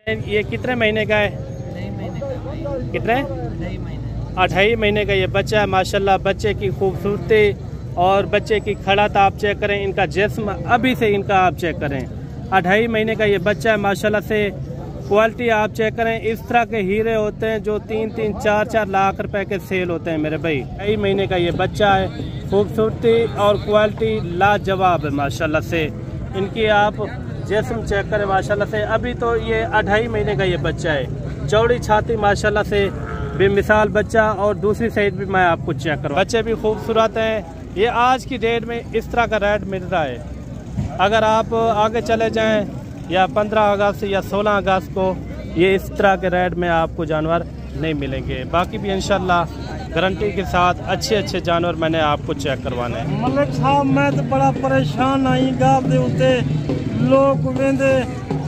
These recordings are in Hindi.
ये कितने महीने का है? कितने? 2.5 महीने का ये बच्चा है। माशाल्लाह बच्चे की खूबसूरती और बच्चे की खड़ात आप चेक करें, इनका जिस्म अभी से इनका आप चेक करें। 2.5 महीने का ये बच्चा है। माशाल्लाह से क्वालिटी आप चेक करें। इस तरह के हीरे होते हैं जो 3-3, 4-4 लाख रुपए के सेल होते हैं मेरे भाई। 2.5 महीने का ये बच्चा है। खूबसूरती और क्वालिटी लाजवाब है माशाल्लाह से। इनकी आप जिस्म चेक करें माशाल्लाह से। अभी तो ये 2.5 महीने का ये बच्चा है। चौड़ी छाती माशाल्लाह से बेमिसाल बच्चा। और दूसरी साइड भी मैं आपको चेक करूँ, बच्चे भी खूबसूरत हैं। ये आज की डेट में इस तरह का रेट मिल रहा है। अगर आप आगे चले जाएं या 15 अगस्त या 16 अगस्त को ये इस तरह के रेट में आपको जानवर नहीं मिलेंगे। बाकी भी इंशाल्लाह गारंटी के साथ अच्छे जानवर मैंने आपको चेक करवाने हैं। मलिक साहब मैं तो बड़ा परेशान आई गाँव के उत्ते लोग वेंदे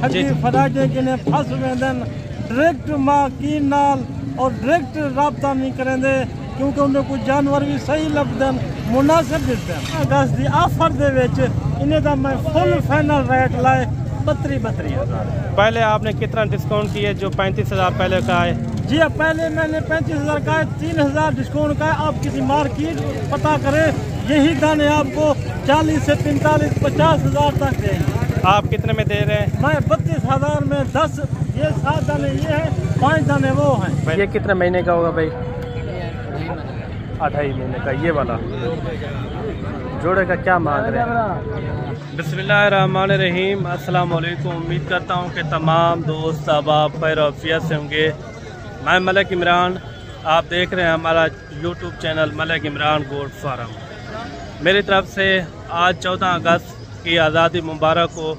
ठगी फराजे के ने फस वेंदन। डायरेक्ट माँ की नाल और डायरेक्ट रब्ता नहीं करेंदे क्योंकि उन्हें कुछ जानवर भी सही लभदन मुनासिब दिसदन। अगस्त की ऑफर दे विच इन्हें दा मैं फुल फाइनल रेट लाए 32,000। पहले आपने कितना डिस्काउंट किया? जो 35,000 पहले का है? जी पहले मैंने 35,000 का है, 3,000 डिस्काउंट का है। आप किसी मार्केट पता करें, यही दाने आपको 40 से 45, 50,000 तक देंगे। आप कितने में दे रहे हैं? मैं 32,000 में 10 ये 7 दाने ये है, 5 दाने वो हैं। ये कितने महीने का होगा भाई? 2.5 महीने का ये वाला जोड़े का क्या मांग रहे हैं? बिस्मिल्लाहिर्रहमानिर्रहीम। अस्सलाम वालेकुम। उम्मीद करता हूँ कि तमाम दोस्त अहबाब खैर आफियत से होंगे। मैं मलिक इमरान, आप देख रहे हैं हमारा YouTube channel Malik Imran goat farm. मेरी तरफ से आज 14 अगस्त की आज़ादी मुबारक हो।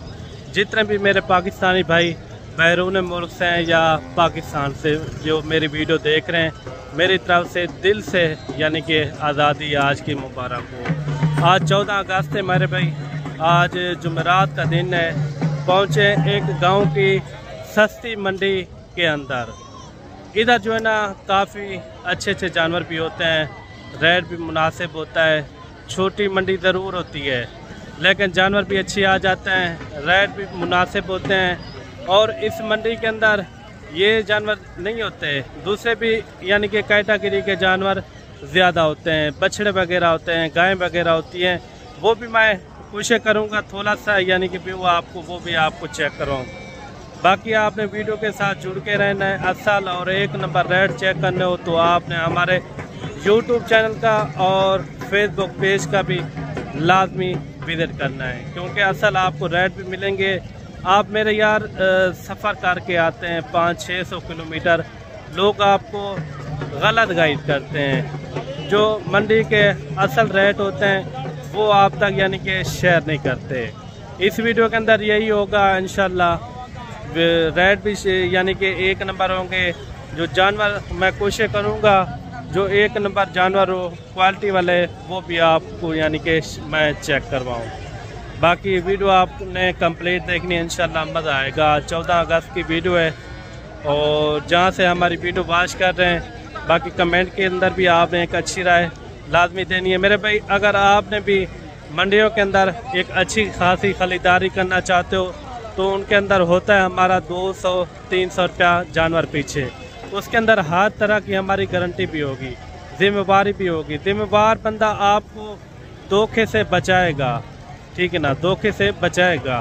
जितने भी मेरे पाकिस्तानी भाई बैरून मुल्क से हैं या पाकिस्तान से जो मेरी वीडियो देख रहे हैं, मेरी तरफ से दिल से यानी कि आज़ादी आज की मुबारक हो। आज 14 अगस्त है मेरे भाई। आज जुमेरात का दिन है। पहुँचे एक गांव की सस्ती मंडी के अंदर। इधर जो है ना काफ़ी अच्छे जानवर भी होते हैं, रेट भी मुनासिब होता है। छोटी मंडी ज़रूर होती है लेकिन जानवर भी अच्छी आ जाते हैं, रेट भी मुनासिब होते हैं। और इस मंडी के अंदर ये जानवर नहीं होते, दूसरे भी यानी कि कैटेगरी के जानवर ज़्यादा होते हैं। बछड़े वगैरह होते हैं, गायें वगैरह होती हैं। वो भी मैं कोशिश करूँगा थोड़ा सा यानी कि वो भी आपको चेक कराऊँ। बाकी आपने वीडियो के साथ जुड़ के रहना है। असल और 1 नंबर रेट चेक करने हो तो आपने हमारे यूट्यूब चैनल का और फेसबुक पेज का भी लाजमी विजिट करना है, क्योंकि असल आपको रेट भी मिलेंगे। आप मेरे यार सफ़र करके आते हैं 500-600 किलोमीटर, लोग आपको गलत गाइड करते हैं। जो मंडी के असल रेट होते हैं वो आप तक यानी कि शेयर नहीं करते। इस वीडियो के अंदर यही होगा इंशाल्लाह। रेट भी यानी कि 1 नंबर होंगे। जो जानवर मैं कोशिश करूँगा जो 1 नंबर जानवर हो क्वालिटी वाले वो भी आपको यानी कि मैं चेक करवाऊँ। बाकी वीडियो आपने कंप्लीट देखनी है, इंशाल्लाह मज़ा आएगा। 14 अगस्त की वीडियो है और जहाँ से हमारी वीडियो वॉच कर रहे हैं, बाकी कमेंट के अंदर भी आपने एक अच्छी राय लाजमी देनी है मेरे भाई। अगर आपने भी मंडियों के अंदर एक अच्छी खासी खरीदारी करना चाहते हो तो उनके अंदर होता है हमारा 200-300 रुपया जानवर पीछे। उसके अंदर हर तरह की हमारी गारंटी भी होगी, जिम्मेवारी भी होगी। जिम्मेवार बंदा आपको धोखे से बचाएगा, ठीक है ना, धोखे से बचाएगा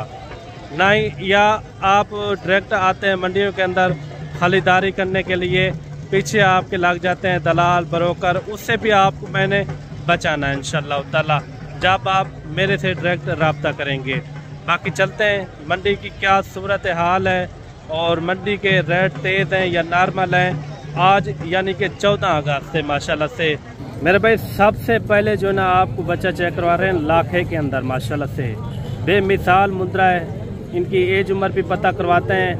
ना ही। या आप डायरेक्ट आते हैं मंडियों के अंदर खरीदारी करने के लिए, पीछे आपके लग जाते हैं दलाल ब्रोकर, उससे भी आपको मैंने बचाना है इंशाल्लाह ताला जब आप मेरे से डायरेक्ट रब्ता करेंगे। बाकी चलते हैं मंडी की क्या सूरत हाल है और मंडी के रेट तेज़ हैं या नॉर्मल हैं। आज यानी कि 14 अगस्त से माशाल्लाह से मेरे भाई सबसे पहले जो ना आपको बच्चा चेक करवा रहे हैं लाखे के अंदर माशाल्लाह से बेमिसाल मुद्रा है। इनकी एज उम्र भी पता करवाते हैं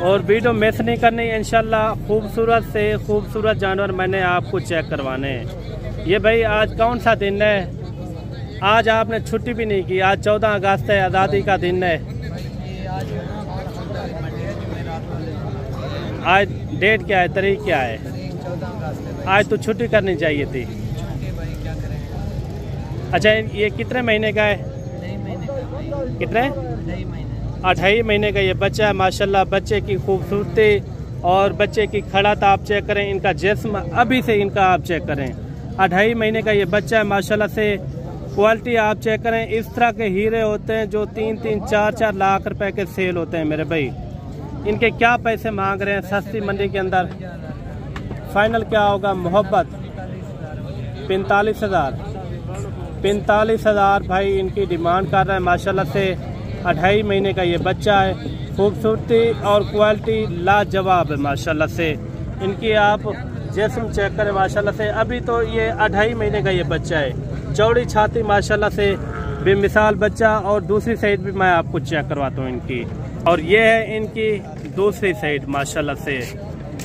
और वीडियो मिस नहीं करनी है इंशाल्लाह। खूबसूरत से खूबसूरत जानवर मैंने आपको चेक करवाने हैं। ये भाई आज कौन सा दिन है? आज आपने छुट्टी भी नहीं की, आज 14 अगस्त है, आज़ादी का दिन है। आज डेट क्या है, तारीख क्या है? आज तो छुट्टी करनी चाहिए थी। अच्छा ये कितने महीने का है? कितने? 2.5 महीने का ये बच्चा है माशाल्लाह। बच्चे की खूबसूरती और बच्चे की खड़ात आप चेक करें, इनका जिस्म अभी से इनका आप चेक करें। 2.5 महीने का ये बच्चा है माशाल्लाह से। क्वालिटी आप चेक करें, इस तरह के हीरे होते हैं जो 3-3, 4-4 लाख रुपए के सेल होते हैं मेरे भाई। इनके क्या पैसे मांग रहे हैं सस्ती मंडी के अंदर? फाइनल क्या होगा? मोहब्बत 45,000। 45,000 भाई इनकी डिमांड कर रहा है माशाल्लाह से। 2.5 महीने का ये बच्चा है। खूबसूरती और क्वालिटी लाजवाब है माशाल्लाह से। इनकी आप जिस्म चेक करें माशाल्लाह से। अभी तो ये 2.5 महीने का ये बच्चा है। चौड़ी छाती माशाल्लाह से, बेमिसाल बच्चा। और दूसरी साइड भी मैं आपको चेक करवाता हूँ इनकी। और ये है इनकी दूसरी साइड माशाल्लाह से।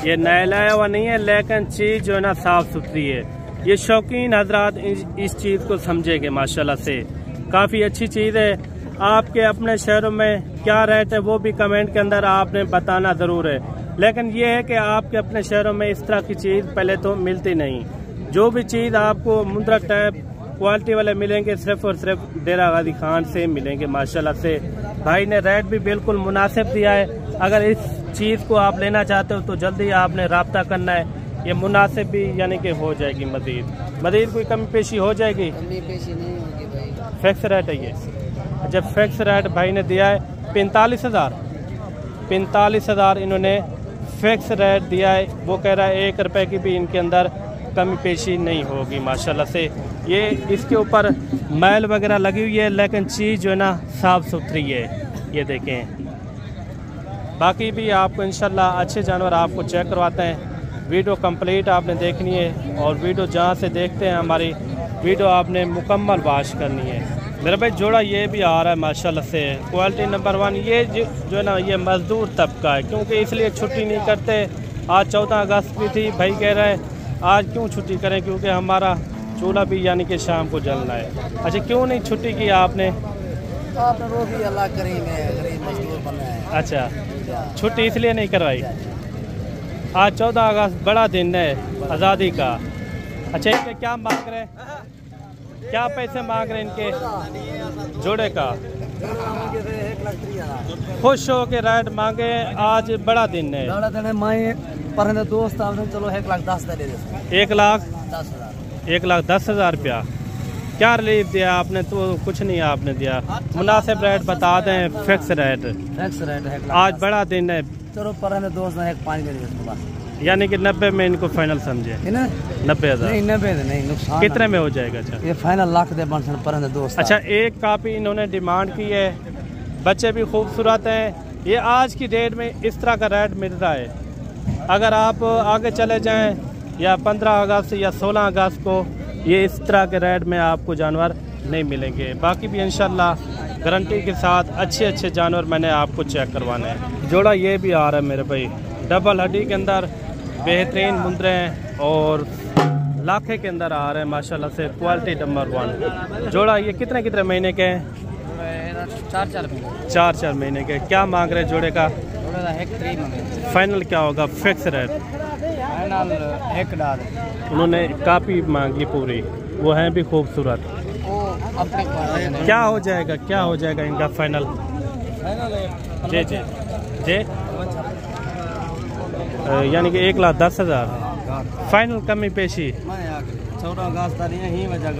ये नहलाया हुआ नहीं है, लेकिन चीज़ जो है ना साफ़ सुथरी है। ये शौकीन हजरात इस चीज़ को समझेंगे माशाल्लाह से। काफ़ी अच्छी चीज़ है। आपके अपने शहरों में क्या रेट है वो भी कमेंट के अंदर आपने बताना ज़रूर है। लेकिन ये है कि आपके अपने शहरों में इस तरह की चीज़ पहले तो मिलती नहीं। जो भी चीज़ आपको मुंद्रा टैप क्वालिटी वाले मिलेंगे सिर्फ और सिर्फ डेरा गाजी खान से मिलेंगे माशाल्लाह से। भाई ने रेट भी बिल्कुल मुनासिब दिया है। अगर इस चीज़ को आप लेना चाहते हो तो जल्दी आपने रब्ता करना है। ये मुनासिब भी यानी कि हो जाएगी। मज़ीद कोई कमी पेशी हो जाएगी? कमी पेशी नहीं होगी भाई, फिक्स रेट है ये। जब फिक्स रेट भाई ने दिया है 45,000। 45,000 इन्होंने फिक्स रेट दिया है। वो कह रहा है 1 रुपए की भी इनके अंदर कमी पेशी नहीं होगी माशाल्लाह से। ये इसके ऊपर मैल वगैरह लगी हुई है, लेकिन चीज़ जो है ना साफ़ सुथरी है। ये देखें। बाकी भी आपको इंशाल्लाह अच्छे जानवर आपको चेक करवाते हैं। वीडियो कंप्लीट आपने देखनी है और वीडियो जहाँ से देखते हैं हमारी वीडियो आपने मुकम्मल वॉच करनी है मेरे भाई। जोड़ा ये भी आ रहा है माशाल्लाह से। Quality number 1। ये जो है ना ये मज़दूर तबका है, क्योंकि इसलिए छुट्टी नहीं करते। आज 14 अगस्त भी थी। भाई कह रहे हैं आज क्यों छुट्टी करें, क्योंकि हमारा चूल्हा भी यानी कि शाम को जलना है। अच्छा, क्यों नहीं छुट्टी की आपने? आपने रोकी, अल्लाह करीम है, गरीब मजदूर बना है। अच्छा, छुट्टी इसलिए नहीं करवाई। आज 14 अगस्त बड़ा दिन है आज़ादी का। अच्छा, इनके क्या मांग रहे हैं? क्या पैसे मांग रहे हैं इनके जोड़े का? 1,30,000 खुश हो के रेट मांगे। आज बड़ा दिन है। बड़ा दिन है। मैं पर दोस्त आपने चलो 1,10,000 दे दे। 1,10,000। 1,10,000 रुपया क्या रिलीफ दिया आपने? तो कुछ नहीं आपने दिया। मुनासिब रेट बता दें। फिक्स रेट है। आज बड़ा दिन है। चलो पर दोस्त ने 1,5 दे दे। यानी कि 90 में इनको फाइनल समझे। 90,000 नहीं, 90 नहीं, नुकसान कितने में हो जाएगा? अच्छा, ये फाइनल लाख दे बन पर दोस्त। अच्छा, एक कापी इन्होंने डिमांड की है। बच्चे भी खूबसूरत हैं। ये आज की डेट में इस तरह का रेट मिल रहा है। अगर आप आगे चले जाएं या 15 अगस्त या 16 अगस्त को ये इस तरह के रेट में आपको जानवर नहीं मिलेंगे। बाकी भी इंशाल्लाह गारंटी के साथ अच्छे जानवर मैंने आपको चेक करवाने हैं। जोड़ा ये भी आ रहा है मेरे भाई, डबल हड्डी के अंदर बेहतरीन मुंद्रे हैं और लाखे के अंदर आ रहे हैं माशाल्लाह से। क्वालिटी नंबर 1 जोड़ा। ये कितने महीने के हैं? 4 महीने के। क्या मांग रहे जोड़े का? फाइनल क्या होगा? Fix rate final 1,000। उन्होंने कापी मांगी पूरी, वो हैं भी खूबसूरत। क्या हो जाएगा इनका फाइनल? जी यानी कि 1,10,000 फाइनल कमी पेशी। 14 अगस्त यही वजह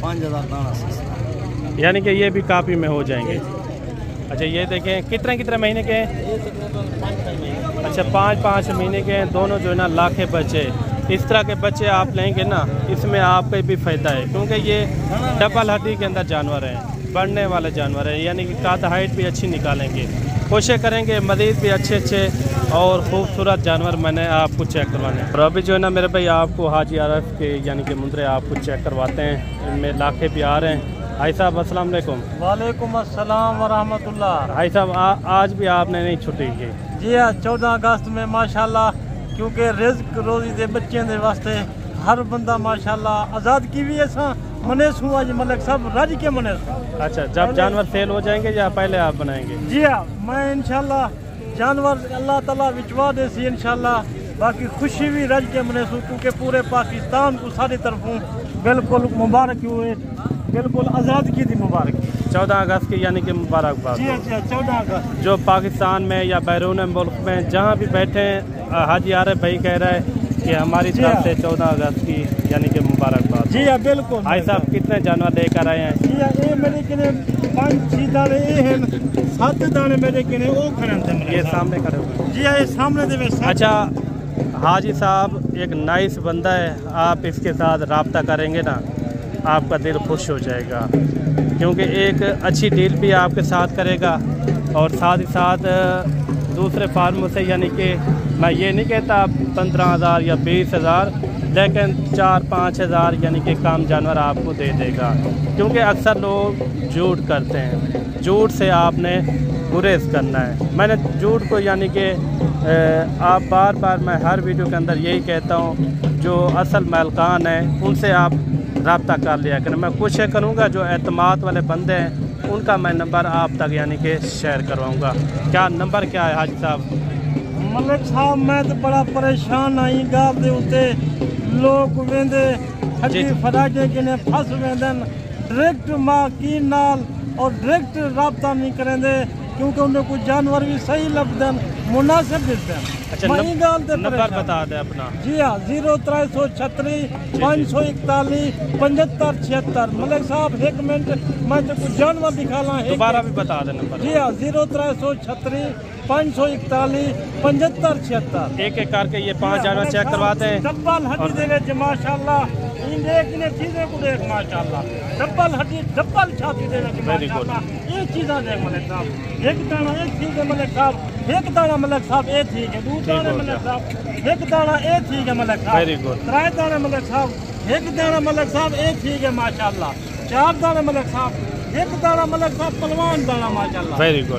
5,000 यानी कि ये भी कापी में हो जाएंगे। अच्छा, ये देखें कितने महीने के हैं? अच्छा, 5 महीने के हैं। दोनों जो है ना लाखे बच्चे। इस तरह के बच्चे आप लेंगे ना, इसमें आपका भी फ़ायदा है, क्योंकि ये डबल हड्डी के अंदर जानवर हैं, बढ़ने वाले जानवर हैं। यानी कि काद हाइट भी अच्छी निकालेंगे। कोशिश करेंगे मज़ीद भी अच्छे और ख़ूबसूरत जानवर मैंने आपको चेक करवाने। और अभी जो है ना मेरे भाई आपको हाजी आरफ के यानी कि मुंद्रे आपको चेक करवाते हैं। इनमें लाखे भी आ रहे हैं। भाई साहब अस्सलाम वालेकुम। वालेकुम अस्सलाम व रहमतुल्लाह। भाई साहब आज भी आपने नहीं छुट्टी की? जी हाँ, 14 अगस्त में माशाल्लाह, क्योंकि रिज़्क रोज़ी दे बच्चों के वास्ते हर बंदा माशाल्लाह आज़ाद की भी ऐसा मनेस हुआ जी, मतलब सब रज के मनेस। अच्छा, जब जानवर सेल हो जाएंगे या पहले आप बनाएंगे? जी हाँ, मैं इंशाल्लाह जानवर अल्लाह ताला विचवा दे सी इंशाल्लाह। बाकी खुशी भी रज के मनेस, क्योंकि पूरे पाकिस्तान को सारी तरफों बिल्कुल मुबारक हुए, बिल्कुल आज़ादगी दी मुबारक। 14 अगस्त की यानी कि मुबारकबाद। जी 14 अगस्त। जो पाकिस्तान में या बैरून मुल्क में जहाँ भी बैठे हैं, हाजी आरिफ भाई कह रहा है कि हमारी तरफ से 14 अगस्त की यानी कि मुबारकबाद। जी बिल्कुल। भाई साहब कितने जानवर लेकर आए हैं? जी ये मेरे किने 5-6 दाने ये हैं, 7 दाने मेरे किने वो खड़े हैं। ये सामने खड़े हुए। जी ये सामने दे। अच्छा हाजी साहब एक नाइस बंदा है, आप इसके साथ रब्ता करेंगे ना आपका दिल खुश हो जाएगा, क्योंकि एक अच्छी डील भी आपके साथ करेगा और साथ ही साथ दूसरे फार्मों से यानी कि मैं ये नहीं कहता 15,000 या 20,000, लेकिन 4-5 हज़ार यानी कि कम जानवर आपको दे देगा, क्योंकि अक्सर लोग झूठ करते हैं। झूठ से आपने गुरेज करना है। मैंने झूठ को यानी कि आप बार बार मैं हर वीडियो के अंदर यही कहता हूँ, जो असल मालिकान हैं उनसे आप रब्ता कर लिया करें। मैं कोशिश करूँगा जो एतमाद वाले बंदे हैं उनका मैं नंबर आप तक यानी कि शेयर करवाऊँगा। क्या नंबर क्या है हाजी साहब? मलिक साहब मैं तो बड़ा परेशान आई, गाँव के उत्ते लोग वेंदे ठगी फराजे किने फस वेंदन, डायरेक्ट माँ की नाल और डायरेक्ट रब्ता नहीं करेंदे, क्योंकि उन्हें कुछ जानवर भी सही लभदन, मुनासिब दिसदन। अच्छा नंबर बता दे अपना। जी हाँ 0336 541 7576। मलिक साहब 1 मिनट मैं तो कुछ जानवर दिखा ला। दोबारा भी बता दे नंबर। जी हाँ 0336 541 7576। एक एक करके ये 5 जानवर चेक करवाते हैं। डब्बल हड्डी दे विच माशाल्लाह इन देखने चीजें को देख माशाल्लाह, डब्बल हड्डी डब्बल छाती दे विच माशाल्लाह ये चीज़ा देख मलिक साहब। एक दाना ये ठीक है मलिक साहब, एक दाना मलिक साहब ये ठीक है, 2 दाने मलिक साहब, एक दाना ये ठीक है मलिक साहब, वेरी गुड। 3 दाने मलिक साहब, एक दाना मलिक साहब ये ठीक है माशाल्लाह, 4 दाने मलिक साहब, एक दाना मलिक साहब पलवान दाना माशाल्लाह, वेरी गुड।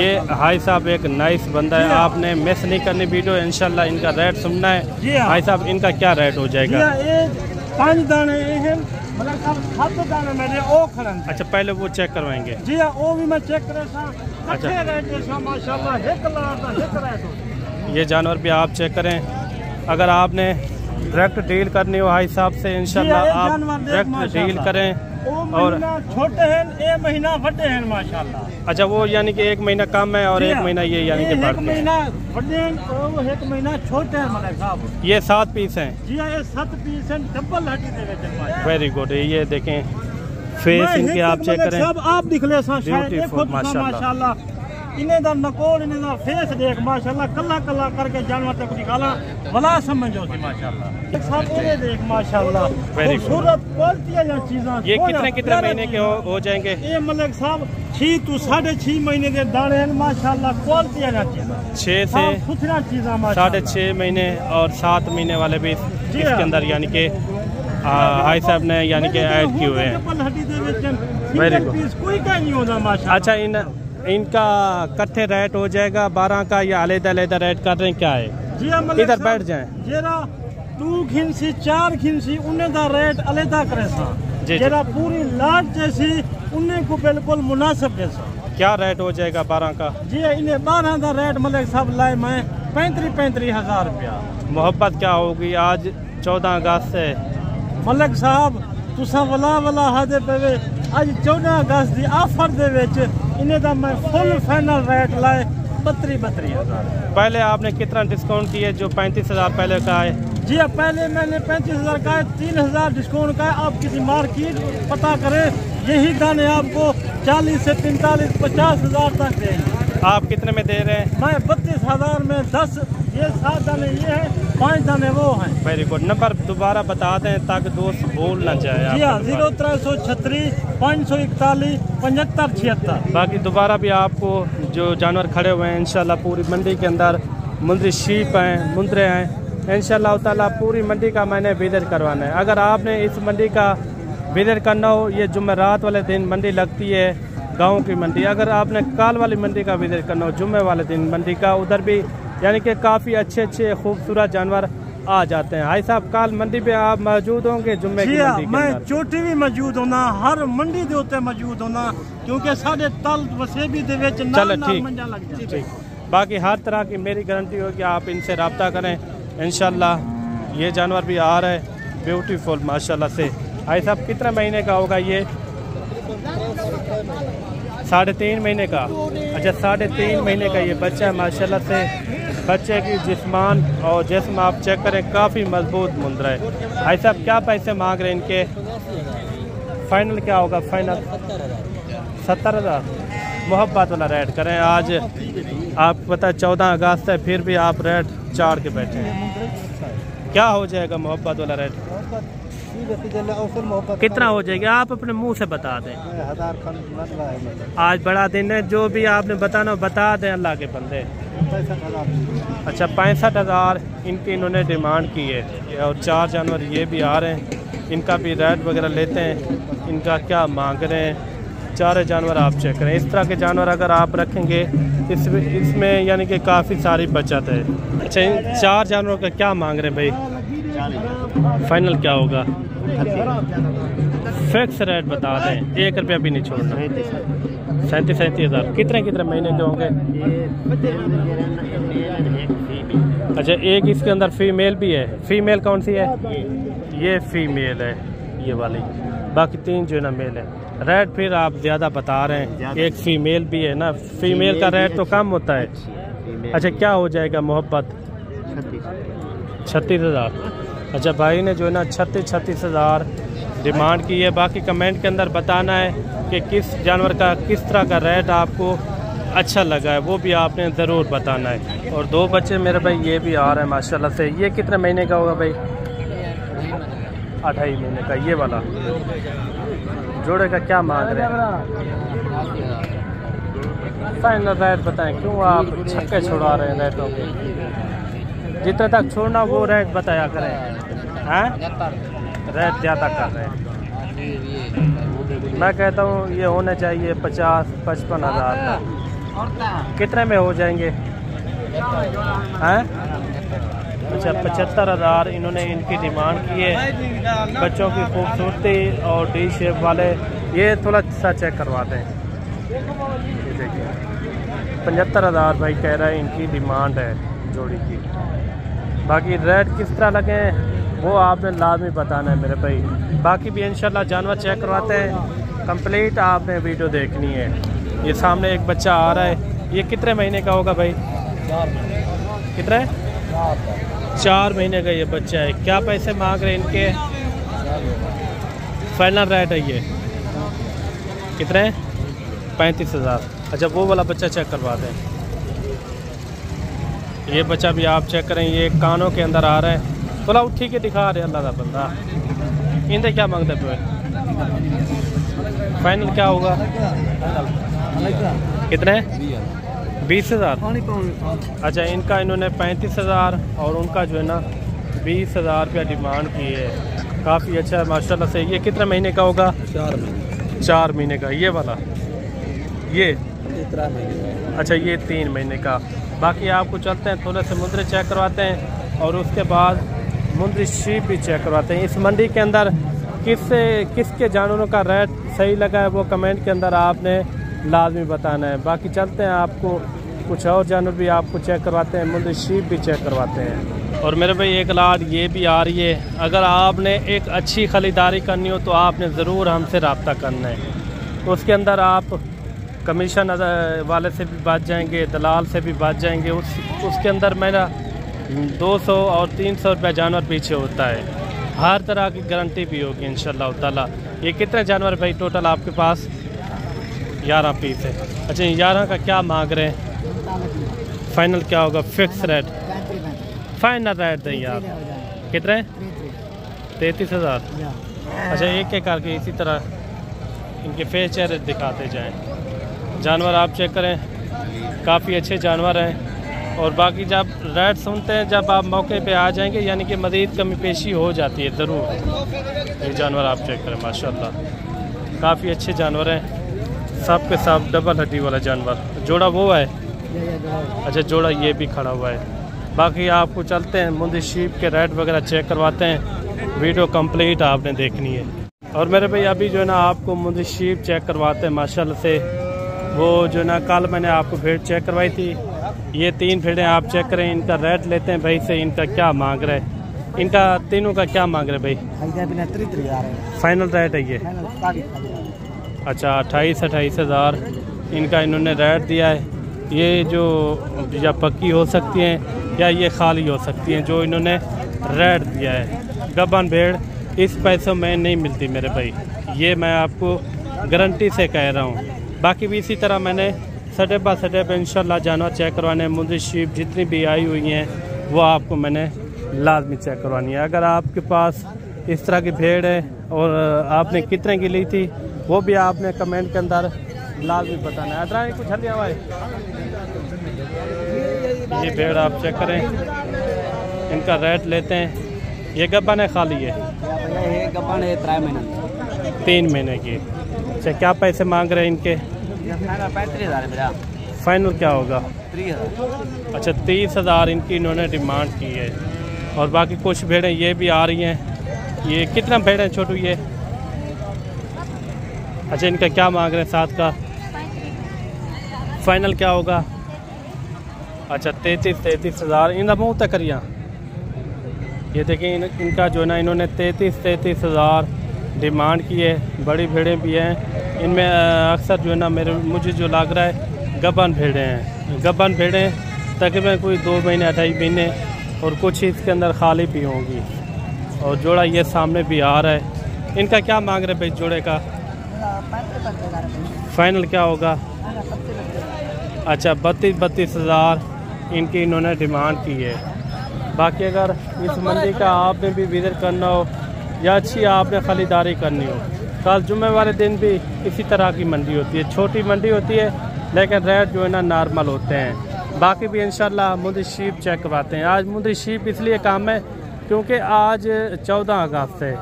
ये हाई साहब एक नाइस बंदा है, आपने मिस नहीं करनी वीडियो। इंशाल्लाह इनका रेट सुनना है। हाई साहब इनका क्या रेट हो जाएगा? 5 दाने ये हैं मलिक साहब, 7 दाने मेरे ओ खड़े। अच्छा पहले वो चेक करवाएंगे। जी हाँ वो भी मैं चेक करे सा। अच्छा रेट सा माशाल्लाह 1 लाख का 1 रेट। ये जानवर भी आप चेक करें। अगर आपने डायरेक्ट डील करनी हो हाई साहब से इंशाल्लाह आप डायरेक्ट डील करें। और छोटे हैं ये महीना बड़े हैं माशाल्लाह। अच्छा वो यानी कि 1 महीना कम है और 1 महीना ये यानी कि बढ़ 1 महीना बड़े हैं और 1 महीना छोटे हैं मलिक साहब। ये 7 पीस हैं। जी हाँ ये 7 पीस हैं, डबल हड्डी दे विच। Very good. ये देखें फेस इनके आप चेक करें। सब आप दिख ले सा शायद देखो माशाल्लाह इन्हें दा नकोल इन्हें दा फेस देख माशाल्लाह, कल्ला कल्ला करके जानवर तक निकाला भला समझो सी माशाल्लाह। सब ये देख माशाल्लाह खूबसूरत क्वालिटी वाली चीज़ां। ये कितने महीने के हो जाएंगे? ये मलिक साहब 6 to 6.5 महीने के दाने हैं माशाल्लाह, क्वालिटी वाली चीज़ां। 6 से सुथरा चीज़ां माशाल्लाह। 6.5 महीने और 7 महीने वाले भी इसके अंदर यानी कि हाई साहब ने यानी कि ऐड किए हुए हैं। Very good. कोई का नहीं होता माशाल्लाह। अच्छा इनका कट्ठे रेट हो जाएगा 12 का या अलग-अलग रेट कर रहे हैं क्या है? जी हाँ इधर बैठ जाएं। जेरा 2 खिंसी 4 खिंसी उन्हें दा रेट अलग करे सा, जेरा पूरी लाट जैसी उन्हें को बिल्कुल मुनासिब जैसा। क्या रेट हो जाएगा 12 का? जी इन्हें 12 का रेट मलिक साहब लाए मैं 35 हज़ार रुपया। मोहब्बत क्या होगी आज 14 अगस्त से मलिक साहब तुसा वला हादे पे आज 14 अगस्त की ऑफर दे विच इन्हें दा मैं फुल फाइनल रेट लाए 32 हज़ार। पहले आपने कितना डिस्काउंट किया? जो 35 हज़ार पहले का है। जी पहले मैंने 35 हज़ार का है, 3 हज़ार डिस्काउंट का है। आप किसी मार्केट पता करें, यही दाने आपको 40 से 45 50 हज़ार तक देंगे। आप कितने में दे रहे हैं? मैं 32 हज़ार में 10 ये 7 दाने ये हैं, 5 दाने वो हैं। Very good. नंबर दोबारा बता दें ताकि दोस्त भूल ना जाए। जी हाँ 0336 541 7576। बाकी दोबारा भी आपको जो जानवर खड़े हुए हैं इंशाल्लाह पूरी मंडी के अंदर मुंदरी शीप हैं, मुंदरे हैं, इंशाल्लाह ताला पूरी मंडी का मैंने विजिट करवाना है। अगर आपने इस मंडी का विजिट करना हो, ये जुमेरात वाले दिन मंडी लगती है गाँव की मंडी। अगर आपने काल वाली मंडी का विजिट करना हो जुम्मे वाले दिन मंडी का, उधर भी यानी कि काफ़ी अच्छे खूबसूरत जानवर आ जाते हैं। भाई साहब काल मंडी पे आप मौजूद होंगे जुम्मे की मंडी के मैं अंदर? चोटी भी मौजूद होना, हर मंडी के उत्ते मौजूद होना, क्योंकि साढ़े तल वसेबी दे विच चलो ठीक ठीक ठीक। बाकी हर तरह की मेरी गारंटी हो कि आप इनसे रब्ता करें इंशाल्लाह। ये जानवर भी आ रहा है ब्यूटीफुल माशाल्लाह से। भाई साहब कितने महीने का होगा ये? 3.5 महीने का। अच्छा 3.5 महीने का ये बच्चा है माशाल्लाह से। बच्चे की जिस्मान और जिस्म आप चेक करें, काफ़ी मजबूत मुंदरा है। भाई साहब क्या पैसे मांग रहे हैं इनके? फाइनल क्या होगा? फाइनल 70,000। मोहब्बत वाला रेट करें। आज आपको पता है 14 अगस्त है, फिर भी आप रेट चाड़ के बैठे हैं। क्या हो जाएगा मोहब्बत वाला रेट? कितना हो जाएगा? आप अपने मुंह से बता दें। आज बड़ा दिन है, जो भी आपने बताना बता दें अल्लाह के बंदे। अच्छा 65,000 इनकी इन्होंने डिमांड की है। और 4 जानवर ये भी आ रहे हैं, इनका भी रेट वगैरह लेते हैं, इनका क्या मांग रहे हैं। 4 जानवर आप चेक करें। इस तरह के जानवर अगर आप रखेंगे इसमें यानी कि काफ़ी सारी बचत है। अच्छा इन 4 जानवरों का क्या मांग रहे हैं भाई? फाइनल क्या होगा? फिक्स रेट बता दें, 1 रुपया भी नहीं छोड़ना। 37,000। कितने महीने के होंगे? अच्छा एक इसके अंदर फीमेल भी है। फीमेल कौन सी है? ये फीमेल है ये वाली, बाकी 3 जो है ना मेल है। रेट फिर आप ज़्यादा बता रहे हैं, एक फीमेल भी है ना, फीमेल का रेट तो कम होता है। अच्छा क्या हो जाएगा मोहब्बत? 36,000। अच्छा भाई ने जो है ना 36,000 डिमांड की है। बाकी कमेंट के अंदर बताना है कि किस जानवर का किस तरह का रेट आपको अच्छा लगा है, वो भी आपने ज़रूर बताना है। और 2 बच्चे मेरे भाई ये भी आ रहे हैं माशाल्लाह से। ये कितने महीने का होगा भाई? 28 महीने का। ये वाला जोड़े का क्या मांग रहे हैं? फाइनल रेट बताएं, क्यों आप छक्के छुड़ा रहे हैं रेटों के? जितने तक छोड़ना वो रेट बताया करें। हैं रेट ज़्यादा कर रहे हैं। मैं कहता हूँ ये होने चाहिए 50-55 हज़ार तक। कितने में हो जाएंगे? हैं अच्छा 75,000 इन्होंने इनकी डिमांड की है। बच्चों की खूबसूरती और डी शेप वाले ये थोड़ा सा चेक करवाते हैं। ये देखिए 75,000 भाई कह रहा है, इनकी डिमांड है जोड़ी की। बाकी रेट किस तरह लगे वो आपने लाजमी बताना है मेरे भाई। बाकी भी इंशाल्लाह जानवर चेक करवाते हैं। कंप्लीट आपने वीडियो देखनी है। ये सामने एक बच्चा आ रहा है, ये कितने महीने का होगा भाई? 4 महीने का ये बच्चा है। क्या पैसे मांग रहे हैं इनके? फाइनल रेट है ये कितने? 35,000। अच्छा वो वाला बच्चा चेक करवा दें। ये बच्चा भी आप चेक करें, ये कानों के अंदर आ रहा है। थोड़ा उठी के दिखा रहे अल्लाह का बंदा। इनसे क्या मांगते पे? फाइनल क्या होगा? कितने? 20,000। अच्छा इनका इन्होंने 35,000 और उनका जो है ना 20,000 रुपया डिमांड की है। काफ़ी अच्छा है माशाल्लाह से। ये कितने महीने का होगा? 4 महीने का। ये वाला ये अच्छा ये 3 महीने का। बाकी आपको चलते हैं थोड़े से मुंदरे चेक करवाते हैं और उसके बाद मुंदरी शीप भी चेक करवाते हैं। इस मंडी के अंदर किसके जानवरों का रेट सही लगा है वो कमेंट के अंदर आपने लाजमी बताना है। बाकी चलते हैं आपको कुछ और जानवर भी आपको चेक करवाते हैं, मुंदरी शीप भी चेक करवाते हैं। और मेरे भाई एक लाट ये भी आ रही है। अगर आपने एक अच्छी खरीदारी करनी हो तो आपने ज़रूर हमसे रब्ता करना है। उसके अंदर आप कमीशन वाले से भी बच जाएंगे, दलाल से भी बच जाएंगे। उसके अंदर मेरा 200 और 300 रुपया जानवर पीछे होता है। हर तरह की गारंटी भी होगी इंशाल्लाह ताला। ये कितने जानवर भाई टोटल आपके पास? 11 पीस है। अच्छा 11 का क्या मांग रहे हैं? फाइनल क्या होगा? फिक्स रेट फाइनल रेट दें यार। कितने? 33,000। अच्छा एक एक करके इसी तरह इनके फेस चेहरे दिखाते जाएं। जानवर आप चेक करें, काफ़ी अच्छे जानवर हैं। और बाकी जब रेट सुनते हैं जब आप मौके पे आ जाएंगे यानी कि मज़ीद कमी पेशी हो जाती है ज़रूर। ये जानवर आप चेक करें माशाल्लाह काफ़ी अच्छे जानवर हैं। सब के सब डबल हड्डी वाला जानवर। जोड़ा वो है? अच्छा जोड़ा ये भी खड़ा हुआ है। बाकी आपको चलते हैं मुंदी शीप के रेट वगैरह चेक करवाते हैं। वीडियो कंप्लीट आपने देखनी है। और मेरे भाई अभी जो है ना आपको मुंदी शीप चेक करवाते हैं माशाल्लाह से। वो जो है ना कल मैंने आपको भेड़ चेक करवाई थी। ये 3 भेड़ें आप चेक करें, इनका रेट लेते हैं भाई से। इनका क्या मांग रहे हैं? इनका तीनों का क्या मांग रहे हैं भाई? फाइनल रेट है ये अच्छा 28 हज़ार इनका इन्होंने रेट दिया है। ये जो या पक्की हो सकती हैं या ये खाली हो सकती हैं, जो इन्होंने रेट दिया है। गबन भेड़ इस पैसों में नहीं मिलती मेरे भाई, ये मैं आपको गारंटी से कह रहा हूँ। बाकी भी इसी तरह मैंने सटे बाय सटे पे इंशाल्लाह जानवर चेक करवाने, मुंडी शीप जितनी भी आई हुई हैं वो आपको मैंने लाजमी चेक करवानी है। अगर आपके पास इस तरह की भेड़ है और आपने कितने की ली थी वो भी आपने कमेंट के अंदर लाजमी बताना है। अदरा कुछ हल हुआ है, ये भेड़ आप चेक करें, इनका रेट लेते हैं। ये गब्बन है खाली है? ये गब्बन है 3 महीने 3 महीने की। अच्छा क्या पैसे मांग रहे हैं इनके? 35,000 है मेरा। फाइनल क्या होगा? 30,000। अच्छा 30,000 इनकी इन्होंने डिमांड की है। और बाकी कुछ भेड़ें ये भी आ रही हैं। ये कितना भेड़ है छोटू ये? अच्छा इनका क्या मांग रहे हैं साथ का? फाइनल क्या होगा? अच्छा 33,000 इन मुँह तक करिया। ये देखिए इनका जो है ना इन्होंने 33,000 डिमांड की है। बड़ी भेड़ें भी हैं इनमें, अक्सर जो है ना मुझे जो लग रहा है गबन भेड़ें हैं। गबन भेड़ें तकरीबन कोई 2 महीने 2.5 महीने और कुछ इसके अंदर खाली भी होंगी। और जोड़ा ये सामने भी आ रहा है। इनका क्या मांग रहे भाई जोड़े का? फाइनल क्या होगा? अच्छा 32,000 इनकी इन्होंने डिमांड की है। बाकी अगर इस मंडी का आपने भी विजिट करना हो या अच्छी आपने ख़रीदारी करनी हो, कल जुम्मे वाले दिन भी इसी तरह की मंडी होती है। छोटी मंडी होती है लेकिन रेट जो है ना नॉर्मल होते हैं। बाकी भी इंशाल्लाह मुंडी शीप चेक करवाते हैं। आज मुंडी शीप इसलिए काम है क्योंकि आज 14 अगस्त है